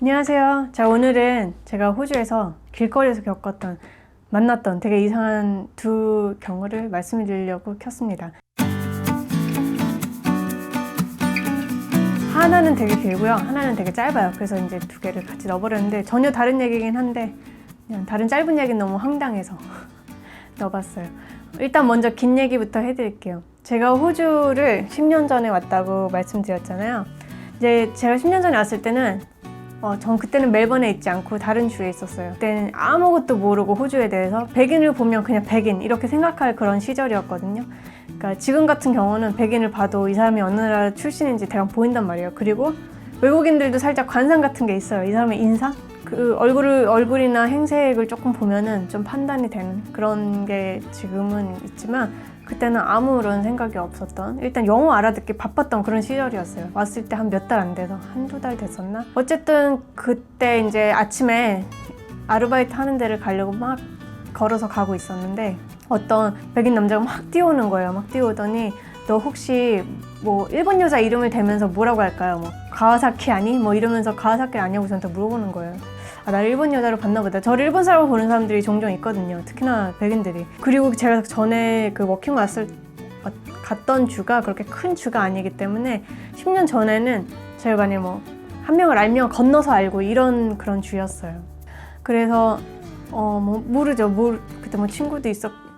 안녕하세요. 자, 오늘은 제가 호주에서 길거리에서 만났던 되게 이상한 두 경우를 말씀드리려고 켰습니다. 하나는 되게 길고요. 하나는 되게 짧아요. 그래서 이제 두 개를 같이 넣어버렸는데 전혀 다른 얘기긴 한데 그냥 다른 짧은 얘기는 너무 황당해서 넣어봤어요. 일단 먼저 긴 얘기부터 해드릴게요. 제가 호주를 10년 전에 왔다고 말씀드렸잖아요. 이제 제가 10년 전에 왔을 때는 전 그때는 멜번에 있지 않고 다른 주에 있었어요. 그때는 아무것도 모르고 호주에 대해서 백인을 보면 그냥 백인 이렇게 생각할 그런 시절이었거든요. 그러니까 지금 같은 경우는 백인을 봐도 이 사람이 어느 나라 출신인지 대강 보인단 말이에요. 그리고 외국인들도 살짝 관상 같은 게 있어요. 이 사람의 인상? 그 얼굴이나 행색을 조금 보면은 좀 판단이 되는 그런 게 지금은 있지만 그때는 아무런 생각이 없었던, 일단 영어 알아듣기 바빴던 그런 시절이었어요. 왔을 때 한 몇 달 안 돼서 한두 달 됐었나? 어쨌든 그때 이제 아침에 아르바이트 하는 데를 가려고 막 걸어서 가고 있었는데 어떤 백인 남자가 막 뛰어오는 거예요. 막 뛰어오더니 너 혹시 뭐 일본 여자 이름을 대면서 뭐라고 할까요? 뭐 가와사키 아니? 뭐 이러면서 가와사키 아니냐고 저한테 물어보는 거예요. 아, 나 일본 여자로 봤나 보다. 저를 일본 사람으로 보는 사람들이 종종 있거든요. 특히나 백인들이. 그리고 제가 전에 그 워킹 갔던 주가 그렇게 큰 주가 아니기 때문에 10년 전에는 제가 만약에 뭐 한 명을 알면 건너서 알고 이런 그런 주였어요. 그래서 뭐 모르죠. 그때 뭐 친구도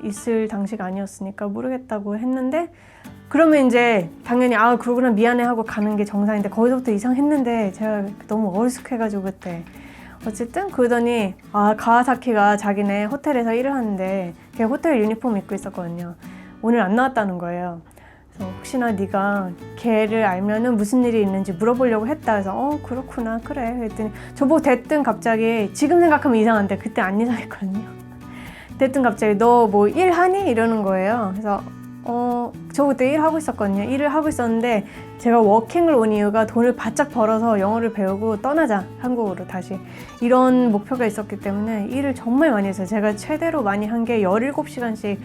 있을 당시가 아니었으니까 모르겠다고 했는데 그러면 이제 당연히 그러구나 미안해 하고 가는 게 정상인데 거기서부터 이상했는데 제가 너무 어리숙해가지고 그때 어쨌든 그러더니 가와사키가 자기네 호텔에서 일을 하는데 걔 호텔 유니폼 입고 있었거든요. 오늘 안 나왔다는 거예요. 그래서 혹시나 네가 걔를 알면은 무슨 일이 있는지 물어보려고 했다. 그래서 그렇구나 그래 그랬더니 저보고 대뜸 갑자기 지금 생각하면 이상한데 그때 안 이상했거든요. 대뜸 갑자기 너 뭐 일하니? 이러는 거예요. 그래서 저 그때 일하고 있었거든요. 일을 하고 있었는데 제가 워킹을 온 이유가 돈을 바짝 벌어서 영어를 배우고 떠나자 한국으로 다시 이런 목표가 있었기 때문에 일을 정말 많이 했어요. 제가 최대로 많이 한 게 17시간씩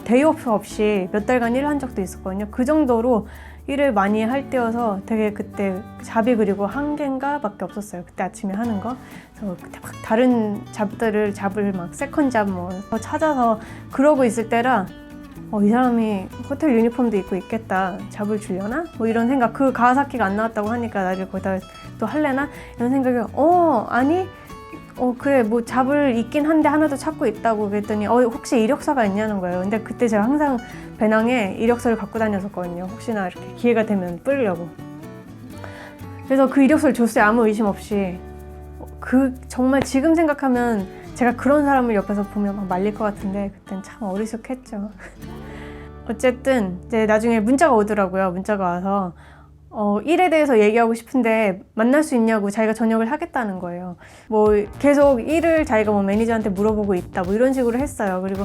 데이오프 없이 몇 달간 일을 한 적도 있었거든요. 그 정도로 일을 많이 할 때여서 되게 그때 잡이 그리고 한 개인가 밖에 없었어요. 그때 아침에 하는 거. 그래서 그때 막 다른 잡을 막 세컨 잡 뭐 찾아서 그러고 있을 때라 이 사람이 호텔 유니폼도 입고 있겠다. 잡을 주려나? 뭐 이런 생각. 그 가와사키가 안 나왔다고 하니까 나를 거기다 또 할래나? 이런 생각이 아니? 그래 뭐 잡을 있긴 한데 하나도 찾고 있다고 그랬더니 혹시 이력서가 있냐는 거예요. 근데 그때 제가 항상 배낭에 이력서를 갖고 다녔었거든요. 혹시나 이렇게 기회가 되면 뿌리려고. 그래서 그 이력서를 줬어요. 아무 의심 없이. 정말 지금 생각하면 제가 그런 사람을 옆에서 보면 막 말릴 것 같은데 그땐 참 어리숙했죠. 어쨌든 이제 나중에 문자가 오더라고요. 문자가 와서 일에 대해서 얘기하고 싶은데 만날 수 있냐고 자기가 전역을 하겠다는 거예요. 뭐 계속 일을 자기가 뭐 매니저한테 물어보고 있다 뭐 이런 식으로 했어요. 그리고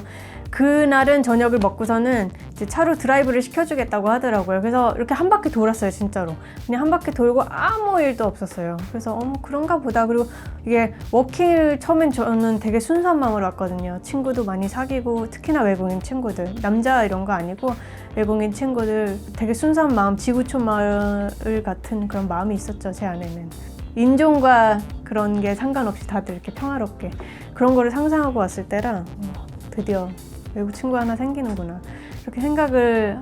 그날은 저녁을 먹고서는 이제 차로 드라이브를 시켜주겠다고 하더라고요. 그래서 이렇게 한 바퀴 돌았어요. 진짜로 그냥 한 바퀴 돌고 아무 일도 없었어요. 그래서 그런가 보다. 그리고 이게 워킹을 처음엔 저는 되게 순수한 마음으로 왔거든요. 친구도 많이 사귀고 특히나 외국인 친구들 남자 이런 거 아니고 외국인 친구들 되게 순수한 마음 지구촌 마을 같은 그런 마음이 있었죠. 제 안에는 인종과 그런 게 상관없이 다들 이렇게 평화롭게 그런 거를 상상하고 왔을 때라 드디어 외국 친구 하나 생기는구나 이렇게 생각을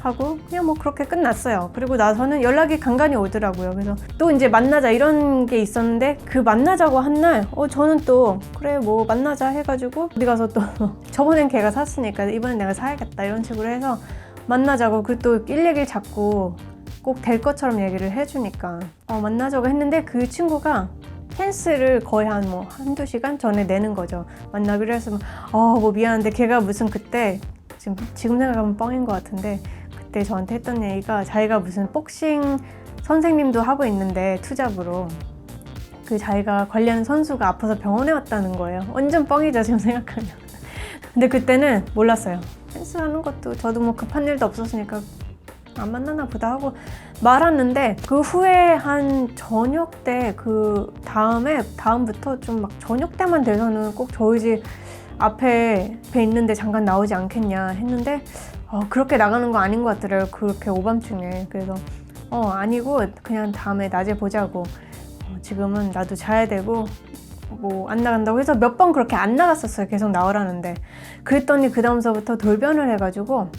하고 그냥 뭐 그렇게 끝났어요. 그리고 나서는 연락이 간간히 오더라고요. 그래서 또 이제 만나자 이런 게 있었는데 그 만나자고 한 날 저는 또 그래 뭐 만나자 해가지고 어디 가서 또 저번엔 걔가 샀으니까 이번엔 내가 사야겠다 이런 식으로 해서 만나자고 그 또 일얘기를 자꾸 꼭 될 것처럼 얘기를 해주니까 만나자고 했는데 그 친구가 캔슬을 거의 한두 시간 전에 내는 거죠. 만나기로 했으면 뭐 미안한데 걔가 무슨 그때 지금 생각하면 뻥인 것 같은데 그때 저한테 했던 얘기가 자기가 무슨 복싱 선생님도 하고 있는데 투잡으로 그 자기가 관리하는 선수가 아파서 병원에 왔다는 거예요. 완전 뻥이죠 지금 생각하면. 근데 그때는 몰랐어요. 캔슬하는 것도 저도 뭐 급한 일도 없었으니까 안 만나나 보다 하고 말았는데 그 후에 한 저녁 때 그 다음부터 좀 막 저녁 때만 돼서는 꼭 저희 집 앞에 있는데 잠깐 나오지 않겠냐 했는데 그렇게 나가는 거 아닌 것 같더라고요. 그렇게 오밤중에. 그래서 아니고 그냥 다음에 낮에 보자고 지금은 나도 자야 되고 뭐 안 나간다고 해서 몇 번 그렇게 안 나갔었어요. 계속 나오라는데. 그랬더니 그 다음서부터 돌변을 해가지고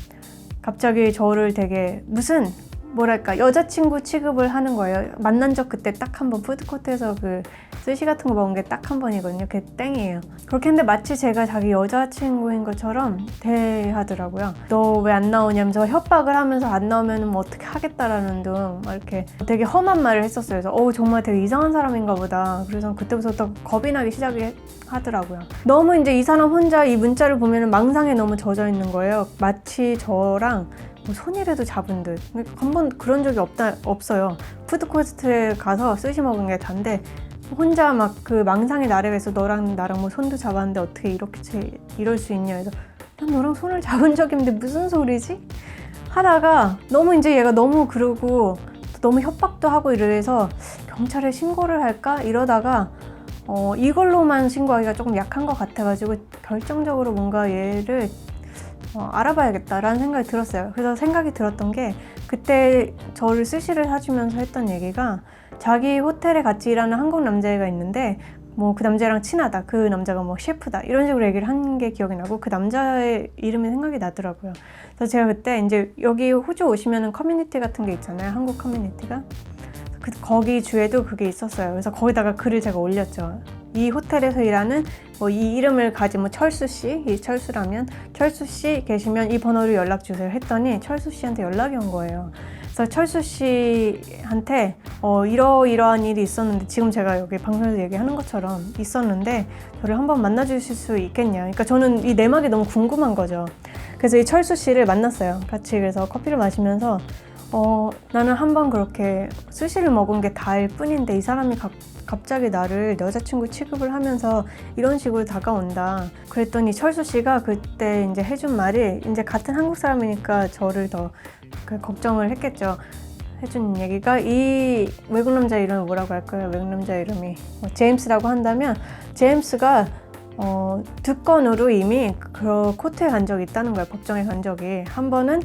갑자기 저를 되게 무슨 뭐랄까 여자친구 취급을 하는 거예요. 만난 적 그때 딱 한 번 푸드코트에서 그 스시 같은 거 먹은 게 딱 한 번이거든요. 그게 땡이에요. 그렇게 했는데 마치 제가 자기 여자친구인 것처럼 대하더라고요. 너 왜 안 나오냐면서 협박을 하면서 안 나오면 뭐 어떻게 하겠다라는 둥 막 이렇게 되게 험한 말을 했었어요. 그래서 정말 되게 이상한 사람인가 보다. 그래서 그때부터 겁이 나기 시작하더라고요. 너무 이제 이 사람 혼자 이 문자를 보면 망상에 너무 젖어 있는 거예요. 마치 저랑 뭐 손이라도 잡은 듯. 한번 그런 적이 없어요. 푸드코스트에 가서 스시 먹은 게 단데 혼자 막 그 망상의 나래에서 너랑 나랑 뭐 손도 잡았는데 어떻게 이렇게 이럴 수 있냐 해서 난 너랑 손을 잡은 적이 없는데 무슨 소리지? 하다가 너무 이제 얘가 너무 그러고 너무 협박도 하고 이래서 경찰에 신고를 할까? 이러다가 이걸로만 신고하기가 조금 약한 것 같아가지고 결정적으로 뭔가 얘를 알아봐야겠다라는 생각이 들었어요. 그래서 생각이 들었던 게 그때 저를 스시를 사주면서 했던 얘기가 자기 호텔에 같이 일하는 한국 남자애가 있는데 뭐 그 남자랑 친하다. 그 남자가 뭐 셰프다. 이런 식으로 얘기를 한 게 기억이 나고 그 남자의 이름이 생각이 나더라고요. 그래서 제가 그때 이제 여기 호주 오시면은 커뮤니티 같은 게 있잖아요. 한국 커뮤니티가. 거기 주에도 그게 있었어요. 그래서 거기다가 글을 제가 올렸죠. 이 호텔에서 일하는 뭐 이 이름을 가진 뭐 철수 씨, 이 철수라면 철수 씨 계시면 이 번호로 연락 주세요 했더니 철수 씨한테 연락이 온 거예요. 그래서 철수 씨한테 이러이러한 일이 있었는데 지금 제가 여기 방송에서 얘기하는 것처럼 있었는데 저를 한번 만나 주실 수 있겠냐. 그러니까 저는 이 내막이 너무 궁금한 거죠. 그래서 이 철수 씨를 만났어요. 같이. 그래서 커피를 마시면서 나는 한번 그렇게 스시를 먹은 게 다일 뿐인데 이 사람이 갑자기 나를 여자친구 취급을 하면서 이런 식으로 다가온다. 그랬더니 철수 씨가 그때 이제 해준 말이 이제 같은 한국 사람이니까 저를 더 걱정을 했겠죠. 해준 얘기가 이 외국 남자 이름을 뭐라고 할까요? 외국 남자 이름이 제임스라고 한다면 제임스가 두 건으로 이미 그 코트에 간 적이 있다는 거예요. 법정에 간 적이. 한 번은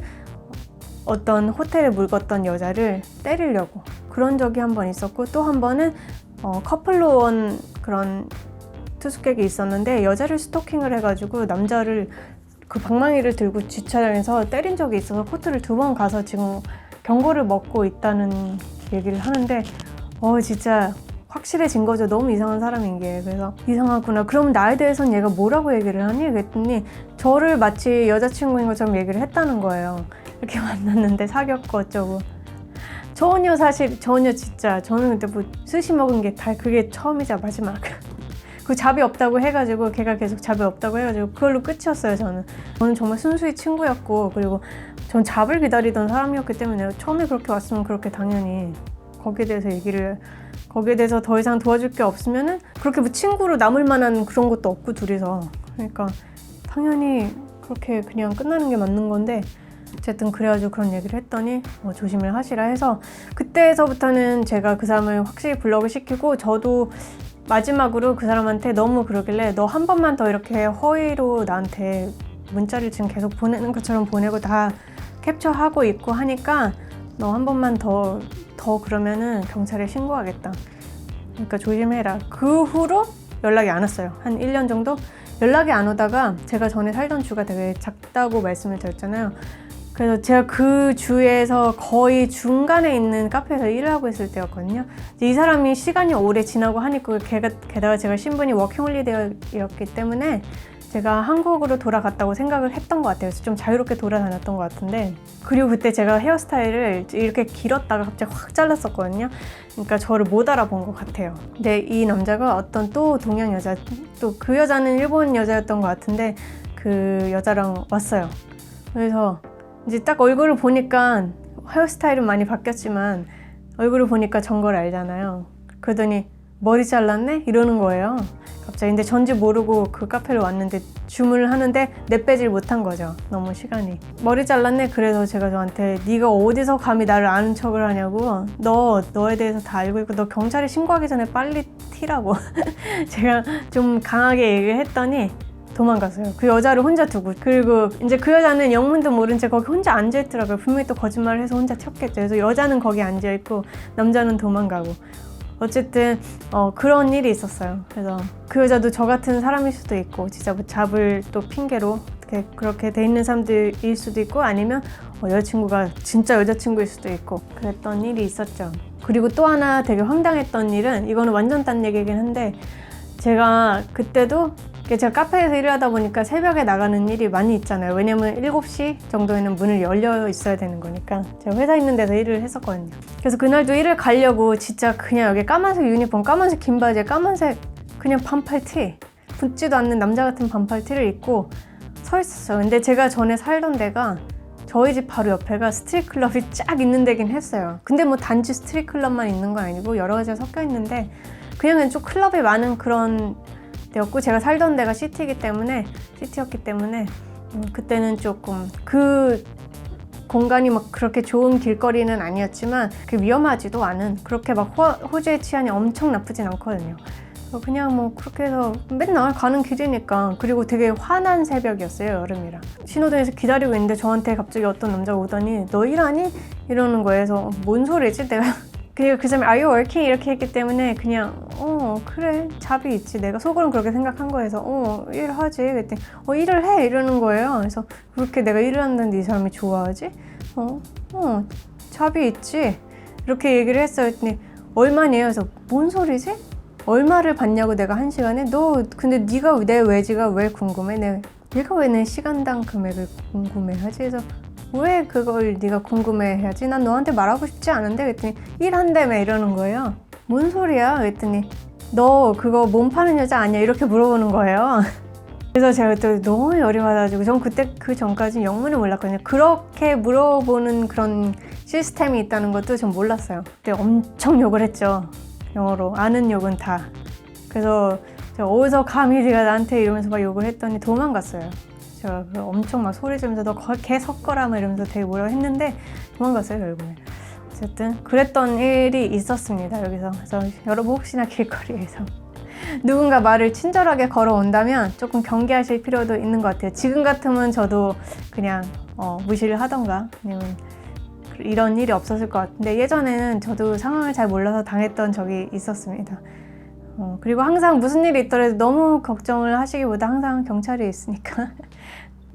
어떤 호텔에 묵었던 여자를 때리려고 그런 적이 한 번 있었고 또 한 번은 커플로 온 그런 투숙객이 있었는데 여자를 스토킹을 해가지고 남자를 그 방망이를 들고 주차장에서 때린 적이 있어서 코트를 2번 가서 지금 경고를 먹고 있다는 얘기를 하는데 진짜 확실해진 거죠. 너무 이상한 사람인 게. 그래서 이상하구나. 그러면 나에 대해서는 얘가 뭐라고 얘기를 하니? 그랬더니 저를 마치 여자친구인 것처럼 얘기를 했다는 거예요. 이렇게 만났는데 사귀었고 어쩌고. 전혀 진짜 저는 그때 뭐 스시 먹은 게 다 그게 처음이자 마지막. 그 잡이 없다고 해가지고 걔가 계속 잡이 없다고 해가지고 그걸로 끝이었어요. 저는 정말 순수히 친구였고 그리고 전 잡을 기다리던 사람이었기 때문에 처음에 그렇게 왔으면 그렇게 당연히 거기에 대해서 더 이상 도와줄 게 없으면은 그렇게 뭐 친구로 남을 만한 그런 것도 없고 둘이서. 그러니까 당연히 그렇게 그냥 끝나는 게 맞는 건데 어쨌든 그래가지고 그런 얘기를 했더니 조심을 하시라 해서 그때서부터는 제가 그 사람을 확실히 블럭을 시키고 저도 마지막으로 그 사람한테 너무 그러길래 너 한 번만 더 이렇게 허위로 나한테 문자를 지금 계속 보내는 것처럼 보내고 다 캡처하고 있고 하니까 너 한 번만 더 그러면은 경찰에 신고하겠다. 그러니까 조심해라. 그 후로 연락이 안 왔어요. 한 1년 정도? 연락이 안 오다가 제가 전에 살던 주가 되게 작다고 말씀을 드렸잖아요. 그래서 제가 그 주에서 거의 중간에 있는 카페에서 일을 하고 있을 때였거든요. 이 사람이 시간이 오래 지나고 하니까 게다가 제가 신분이 워킹홀리데이였기 때문에 제가 한국으로 돌아갔다고 생각을 했던 것 같아요. 그래서 좀 자유롭게 돌아다녔던 것 같은데 그리고 그때 제가 헤어스타일을 이렇게 길었다가 갑자기 확 잘랐었거든요. 그러니까 저를 못 알아본 것 같아요. 근데 이 남자가 어떤 또 동양 여자, 또 그 여자는 일본 여자였던 것 같은데 그 여자랑 왔어요. 그래서 이제 딱 얼굴을 보니까 헤어스타일은 많이 바뀌었지만 얼굴을 보니까 전 걸 알잖아요. 그러더니 머리 잘랐네? 이러는 거예요. 갑자기. 근데 전지 모르고 그 카페를 왔는데 주문을 하는데 내빼질 못한 거죠. 너무 시간이. 머리 잘랐네? 그래서 제가 저한테 네가 어디서 감히 나를 아는 척을 하냐고. 너에 대해서 다 알고 있고 너 경찰에 신고하기 전에 빨리 튀라고. 제가 좀 강하게 얘기를 했더니 도망갔어요. 그 여자를 혼자 두고. 그리고 이제 그 여자는 영문도 모른 채 거기 혼자 앉아있더라고요. 분명히 또 거짓말을 해서 혼자 튀었겠죠. 그래서 여자는 거기 앉아있고 남자는 도망가고. 어쨌든 그런 일이 있었어요. 그래서 그 여자도 저 같은 사람일 수도 있고 진짜 뭐 잡을 또 핑계로 그렇게 돼 있는 사람들일 수도 있고 아니면 여자친구가 진짜 여자친구일 수도 있고 그랬던 일이 있었죠. 그리고 또 하나 되게 황당했던 일은 이거는 완전 딴 얘기긴 한데 제가 그때도 제가 카페에서 일을 하다 보니까 새벽에 나가는 일이 많이 있잖아요. 왜냐면 7시 정도에는 문을 열려 있어야 되는 거니까 제가 회사 있는 데서 일을 했었거든요. 그래서 그날도 일을 가려고 진짜 그냥 여기 까만색 유니폼, 까만색 긴 바지에 까만색 그냥 반팔티, 붙지도 않는 남자 같은 반팔티를 입고 서 있었어요. 근데 제가 전에 살던 데가 저희 집 바로 옆에가 스트릿 클럽이 쫙 있는 데긴 했어요. 근데 뭐 단지 스트릿 클럽만 있는 건 아니고 여러 가지가 섞여 있는데 그냥 좀 클럽이 많은 그런 데였고 제가 살던 데가 시티였기 때문에 그때는 조금 그 공간이 막 그렇게 좋은 길거리는 아니었지만 위험하지도 않은 그렇게 막 호주의 치안이 엄청 나쁘진 않거든요. 그냥 뭐 그렇게 해서 맨날 가는 길이니까. 그리고 되게 환한 새벽이었어요. 여름이라 신호등에서 기다리고 있는데 저한테 갑자기 어떤 남자가 오더니 너 일하니? 이러는 거예요. 그래서 뭔 소리지? 내가 그리고 그 사람이 Are you working? 이렇게 했기 때문에 그냥 그래 잡이 있지. 내가 속으로는 그렇게 생각한 거여서 일하지. 그랬더니 일을 해 이러는 거예요. 그래서 그렇게 내가 일을 한다는데 이 사람이 좋아하지? 잡이 있지. 이렇게 얘기를 했어요. 그랬더니 얼마네요? 그래서 뭔 소리지? 얼마를 받냐고 내가 한 시간에? 너 근데 네가 내 외지가 왜 궁금해? 내가 왜 내 시간당 금액을 궁금해하지? 그래서 왜 그걸 네가 궁금해해야지? 난 너한테 말하고 싶지 않은데? 그랬더니 일한다며 이러는 거예요. 뭔 소리야? 그랬더니 너 그거 몸 파는 여자 아니야? 이렇게 물어보는 거예요. 그래서 제가 그때 너무 열이 받아가지고 전 그때 그 전까지 영문을 몰랐거든요. 그렇게 물어보는 그런 시스템이 있다는 것도 전 몰랐어요. 그때 엄청 욕을 했죠. 영어로. 아는 욕은 다. 그래서 제가 어디서 감히 네가 나한테 이러면서 막 욕을 했더니 도망갔어요. 제가 엄청 막 소리 지르면서 너 개 섞어라 막 이러면서 되게 뭐라고 했는데 도망갔어요 결국에. 어쨌든 그랬던 일이 있었습니다 여기서. 그래서 여러분 혹시나 길거리에서 누군가 말을 친절하게 걸어온다면 조금 경계하실 필요도 있는 것 같아요. 지금 같으면 저도 그냥 무시를 하던가 아니면 이런 일이 없었을 것 같은데 예전에는 저도 상황을 잘 몰라서 당했던 적이 있었습니다. 그리고 항상 무슨 일이 있더라도 너무 걱정을 하시기보다 항상 경찰이 있으니까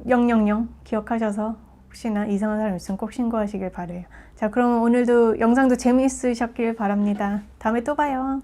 000 기억하셔서 혹시나 이상한 사람 있으면 꼭 신고하시길 바래요. 자, 그럼 오늘도 영상도 재미있으셨길 바랍니다. 다음에 또 봐요.